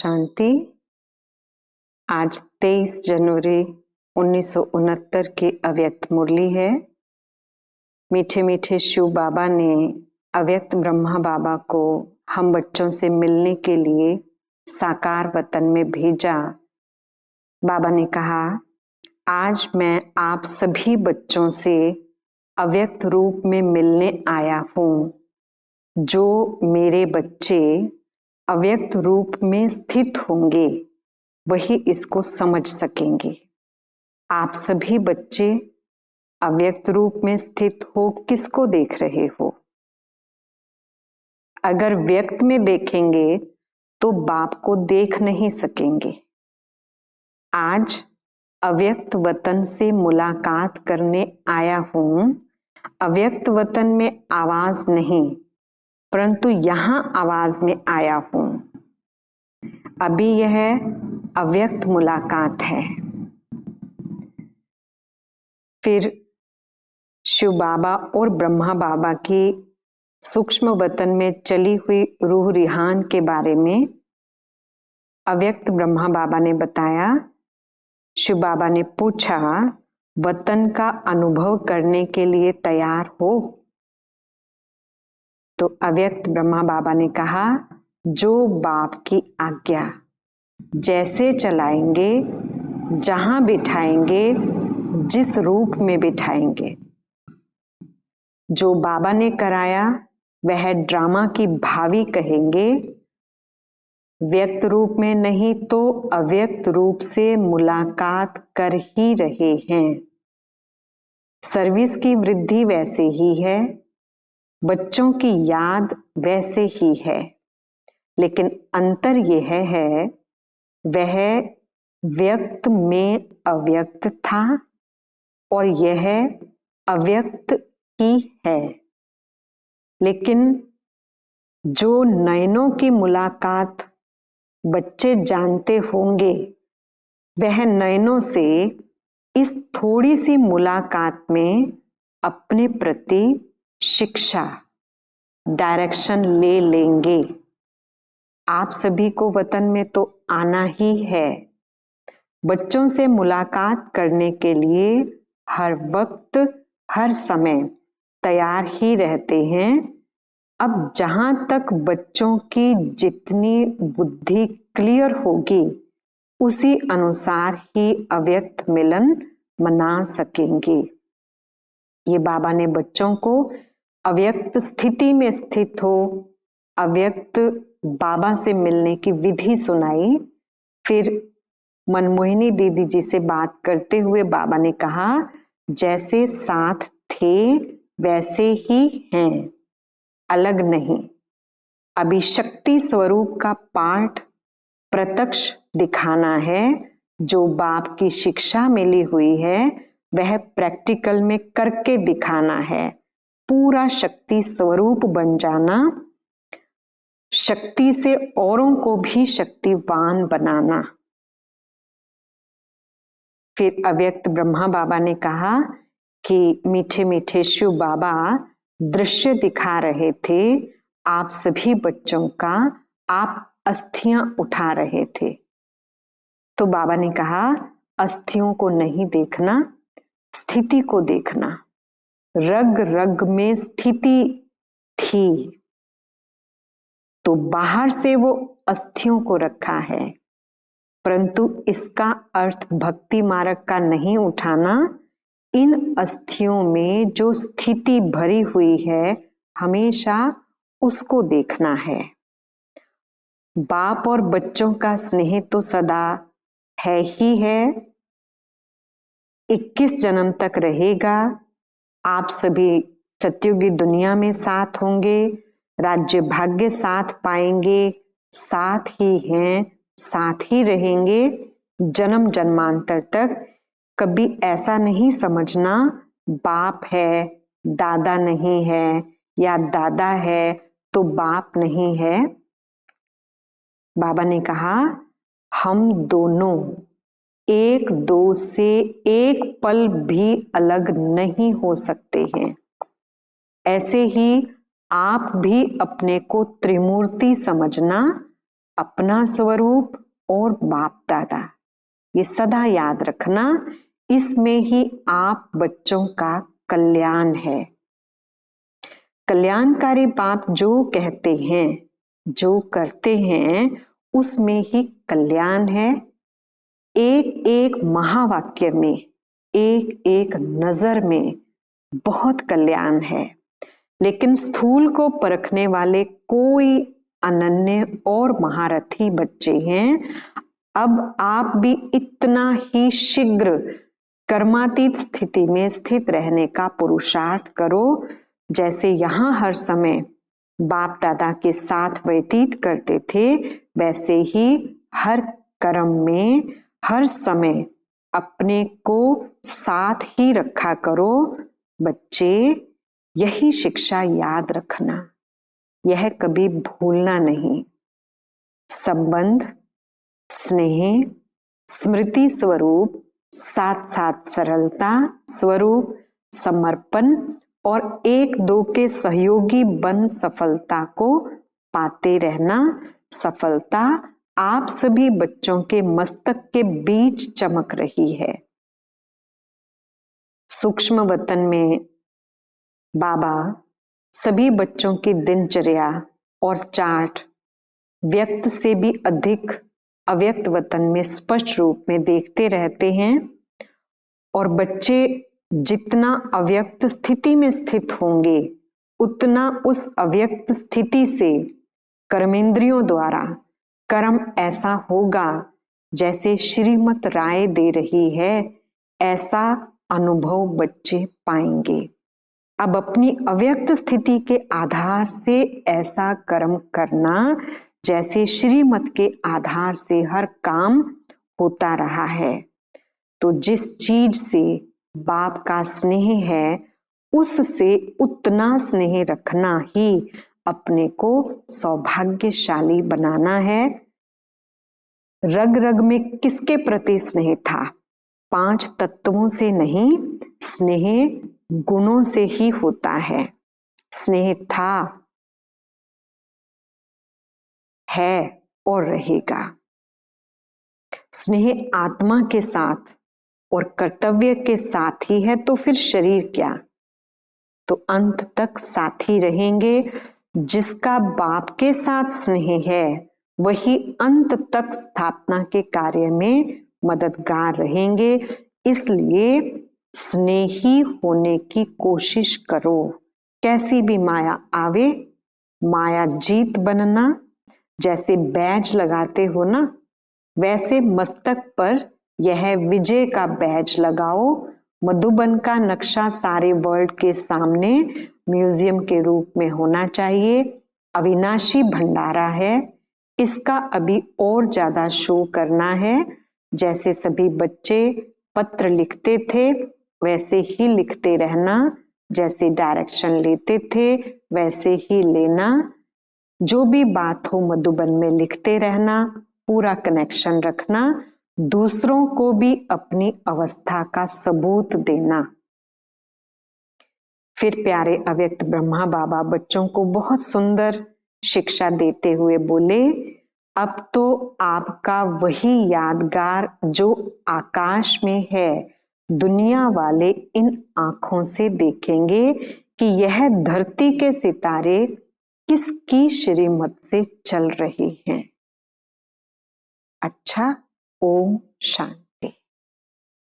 शांति। आज 23 जनवरी 1969 की अव्यक्त मुरली है। मीठे मीठे शिव बाबा ने अव्यक्त ब्रह्मा बाबा को हम बच्चों से मिलने के लिए साकार वतन में भेजा। बाबा ने कहा, आज मैं आप सभी बच्चों से अव्यक्त रूप में मिलने आया हूँ। जो मेरे बच्चे अव्यक्त रूप में स्थित होंगे वही इसको समझ सकेंगे। आप सभी बच्चे अव्यक्त रूप में स्थित हो किसको देख रहे हो? अगर व्यक्त में देखेंगे तो बाप को देख नहीं सकेंगे। आज अव्यक्त वतन से मुलाकात करने आया हूं। अव्यक्त वतन में आवाज नहीं, परंतु यहां आवाज में आया हूं। अभी यह अव्यक्त मुलाकात है। फिर शिव बाबा और ब्रह्मा बाबा की सूक्ष्म वतन में चली हुई रूह रिहान के बारे में अव्यक्त ब्रह्मा बाबा ने बताया। शिव बाबा ने पूछा, वतन का अनुभव करने के लिए तैयार हो? तो अव्यक्त ब्रह्मा बाबा ने कहा, जो बाप की आज्ञा, जैसे चलाएंगे, जहां बिठाएंगे, जिस रूप में बिठाएंगे। जो बाबा ने कराया वह ड्रामा की भावी कहेंगे। व्यक्त रूप में नहीं तो अव्यक्त रूप से मुलाकात कर ही रहे हैं। सर्विस की वृद्धि वैसे ही है, बच्चों की याद वैसे ही है, लेकिन अंतर यह है वह व्यक्त में अव्यक्त था और यह अव्यक्त ही है। लेकिन जो नयनों की मुलाकात बच्चे जानते होंगे, वह नयनों से इस थोड़ी सी मुलाकात में अपने प्रति शिक्षा, डायरेक्शन ले लेंगे। आप सभी को वतन में तो आना ही है। बच्चों से मुलाकात करने के लिए हर वक्त हर समय तैयार ही रहते हैं। अब जहां तक बच्चों की जितनी बुद्धि क्लियर होगी उसी अनुसार ही अव्यक्त मिलन मना सकेंगे। ये बाबा ने बच्चों को अव्यक्त स्थिति में स्थित हो अव्यक्त बाबा से मिलने की विधि सुनाई। फिर मनमोहिनी दीदी जी से बात करते हुए बाबा ने कहा, जैसे साथ थे वैसे ही हैं, अलग नहीं। अभी शक्ति स्वरूप का पाठ प्रत्यक्ष दिखाना है। जो बाप की शिक्षा मिली हुई है वह प्रैक्टिकल में करके दिखाना है। पूरा शक्ति स्वरूप बन जाना, शक्ति से औरों को भी शक्तिवान बनाना। फिर अव्यक्त ब्रह्मा बाबा ने कहा कि मीठे मीठे शिव बाबा दृश्य दिखा रहे थे आप सभी बच्चों का, आप अस्थियां उठा रहे थे। तो बाबा ने कहा, अस्थियों को नहीं देखना, स्थिति को देखना। रग रग में स्थिति थी तो बाहर से वो अस्थियों को रखा है, परंतु इसका अर्थ भक्ति मार्ग का नहीं उठाना। इन अस्थियों में जो स्थिति भरी हुई है हमेशा उसको देखना है। बाप और बच्चों का स्नेह तो सदा है ही है, 21 जन्म तक रहेगा। आप सभी सत्युगी दुनिया में साथ होंगे, राज्य भाग्य साथ पाएंगे, साथ ही हैं, साथ ही रहेंगे जन्म जन्मांतर तक। कभी ऐसा नहीं समझना बाप है दादा नहीं है या दादा है तो बाप नहीं है। बाबा ने कहा, हम दोनों एक दो से एक पल भी अलग नहीं हो सकते हैं। ऐसे ही आप भी अपने को त्रिमूर्ति समझना, अपना स्वरूप और बाप दादा, ये सदा याद रखना। इसमें ही आप बच्चों का कल्याण है। कल्याणकारी बाप जो कहते हैं, जो करते हैं, उसमें ही कल्याण है। एक एक महावाक्य में, एक एक नजर में बहुत कल्याण है। लेकिन स्थूल को परखने वाले कोई अनन्य और महारथी बच्चे हैं। अब आप भी इतना ही शीघ्र कर्मातीत स्थिति में स्थित रहने का पुरुषार्थ करो, जैसे यहाँ हर समय बाप दादा के साथ व्यतीत करते थे, वैसे ही हर कर्म में हर समय अपने को साथ ही रखा करो। बच्चे, यही शिक्षा याद रखना, यह कभी भूलना नहीं। संबंध, स्नेह, स्मृति स्वरूप, साथ साथ सरलता स्वरूप, समर्पण और एक दो के सहयोगी बन सफलता को पाते रहना। सफलता आप सभी बच्चों के मस्तक के बीच चमक रही है। सूक्ष्म वतन में बाबा सभी बच्चों की दिनचर्या और चार्ट व्यक्त से भी अधिक अव्यक्त वतन में स्पष्ट रूप में देखते रहते हैं। और बच्चे जितना अव्यक्त स्थिति में स्थित होंगे, उतना उस अव्यक्त स्थिति से कर्मेंद्रियों द्वारा कर्म ऐसा होगा जैसे श्रीमत राय दे रही है, ऐसा अनुभव बच्चे पाएंगे। अब अपनी अव्यक्त स्थिति के आधार से ऐसा कर्म करना जैसे श्रीमत के आधार से हर काम होता रहा है। तो जिस चीज से बाप का स्नेह है, उससे उतना स्नेह रखना ही अपने को सौभाग्यशाली बनाना है। रग रग में किसके प्रति स्नेह था? 5 तत्वों से नहीं, स्नेह गुणों से ही होता है। स्नेह था, है और रहेगा। स्नेह आत्मा के साथ और कर्तव्य के साथ ही है, तो फिर शरीर क्या? तो अंत तक साथी रहेंगे। जिसका बाप के साथ स्नेह है, वही अंत तक स्थापना के कार्य में मददगार रहेंगे। इसलिए स्नेही होने की कोशिश करो। कैसी भी माया आवे, माया जीत बनना। जैसे बैज लगाते हो ना, वैसे मस्तक पर यह विजय का बैज लगाओ। मधुबन का नक्शा सारे वर्ल्ड के सामने म्यूजियम के रूप में होना चाहिए। अविनाशी भंडारा है, इसका अभी और ज्यादा शो करना है। जैसे सभी बच्चे पत्र लिखते थे, वैसे ही लिखते रहना। जैसे डायरेक्शन लेते थे, वैसे ही लेना। जो भी बात हो मधुबन में लिखते रहना, पूरा कनेक्शन रखना। दूसरों को भी अपनी अवस्था का सबूत देना। फिर प्यारे अव्यक्त ब्रह्मा बाबा बच्चों को बहुत सुंदर शिक्षा देते हुए बोले, अब तो आपका वही यादगार जो आकाश में है, दुनिया वाले इन आंखों से देखेंगे कि यह धरती के सितारे किसकी श्रीमत से चल रहे हैं। अच्छा, ओम शांति।